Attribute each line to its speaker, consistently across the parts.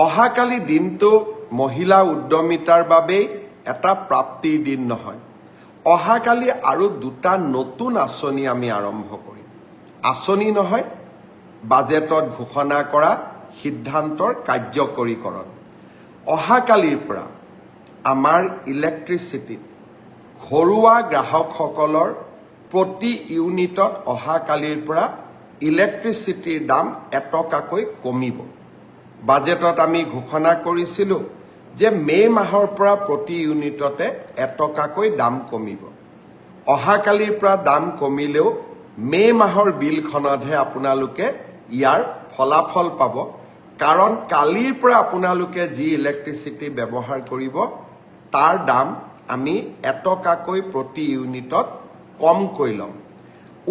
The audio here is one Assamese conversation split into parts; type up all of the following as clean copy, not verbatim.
Speaker 1: অহাকালি দিনটো মহিলা উদ্যমিতাৰ বাবে এটা প্ৰাপ্তিৰ দিন নহয়। অহাকালি আৰু দুটা নতুন আঁচনি আমি আৰম্ভ কৰিম। আঁচনি নহয়, বাজেটত ঘোষণা কৰা সিদ্ধান্তৰ কাৰ্যকৰীকৰণ। অহাকালিৰ পৰা আমাৰ ইলেক্ট্ৰিচিটিত ঘৰুৱা গ্ৰাহকসকলৰ প্ৰতি ইউনিটত অহাকালিৰ পৰা ইলেক্ট্ৰিচিটিৰ দাম এটকাকৈ কমিব। বাজেটত আমি ঘোষণা কৰিছিলোঁ যে মে' মাহৰ পৰা প্ৰতি ইউনিটতে এটকাকৈ দাম কমিব। অহাকালিৰ পৰা দাম কমিলেও মে' মাহৰ বিলখনতহে আপোনালোকে ইয়াৰ ফলাফল পাব, কাৰণ কালিৰ পৰা আপোনালোকে যি ইলেক্ট্ৰিচিটি ব্যৱহাৰ কৰিব তাৰ দাম আমি এটকাকৈ প্ৰতি ইউনিটত কমকৈ ল'ম।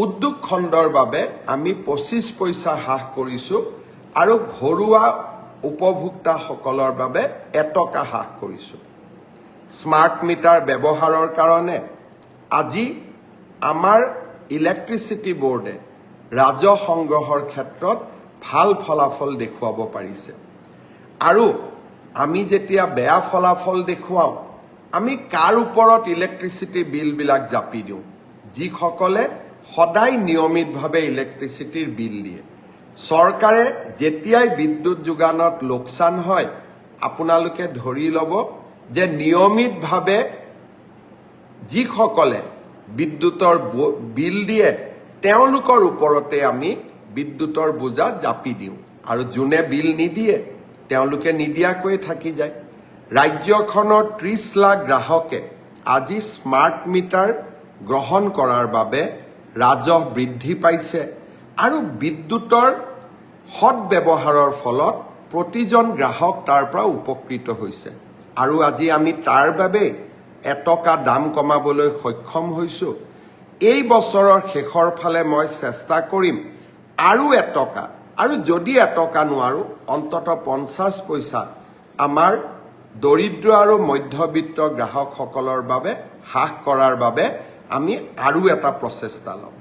Speaker 1: উদ্যোগ খণ্ডৰ বাবে আমি 25 পইচা হ্ৰাস কৰিছোঁ আৰু ঘৰুৱা উপভোক্তাসকলৰ বাবে এটকা হ্ৰাস কৰিছোঁ। স্মাৰ্ট মিটাৰ ব্যৱহাৰৰ কাৰণে আজি আমাৰ ইলেক্ট্ৰিচিটি বোৰ্ডে ৰাজহ সংগ্ৰহৰ ক্ষেত্ৰত ভাল ফলাফল দেখুৱাব পাৰিছে। আৰু আমি যেতিয়া বেয়া ফলাফল দেখুৱাওঁ, আমি কাৰ ওপৰত ইলেক্ট্ৰিচিটি বিলবিলাক জাপি দিওঁ? যিসকলে সদায় নিয়মিতভাৱে ইলেক্ট্ৰিচিটিৰ বিল দিয়ে। চৰকাৰে যেতিয়াই বিদ্যুৎ যোগানত লোকচান হয়, আপোনালোকে ধৰি ল'ব যে নিয়মিতভাৱে যিসকলে বিদ্যুতৰ বিল দিয়ে তেওঁলোকৰ ওপৰতে আমি বিদ্যুতৰ বোজা জাপি দিওঁ, আৰু যোনে বিল নিদিয়ে তেওঁলোকে নিদিয়াকৈ থাকি যায়। ৰাজ্যখনৰ 30 লাখ গ্ৰাহকে আজি স্মাৰ্ট মিটাৰ গ্ৰহণ কৰাৰ বাবে ৰাজহ বৃদ্ধি পাইছে, আৰু বিদ্যুতৰ সৎব্যৱহাৰৰ ফলত প্ৰতিজন গ্ৰাহক তাৰ পৰা উপকৃত হৈছে। আৰু আজি আমি তাৰ বাবে এটকা দাম কমাবলৈ সক্ষম হৈছোঁ। এই বছৰৰ শেষৰ ফালে মই চেষ্টা কৰিম আৰু এটকা, আৰু যদি এটকা নোৱাৰোঁ অন্ততঃ 50 পইচা আমাৰ দৰিদ্ৰ আৰু মধ্যবিত্ত গ্ৰাহকসকলৰ বাবে হ্ৰাস কৰাৰ বাবে আমি আৰু এটা প্ৰচেষ্টা ল'ম।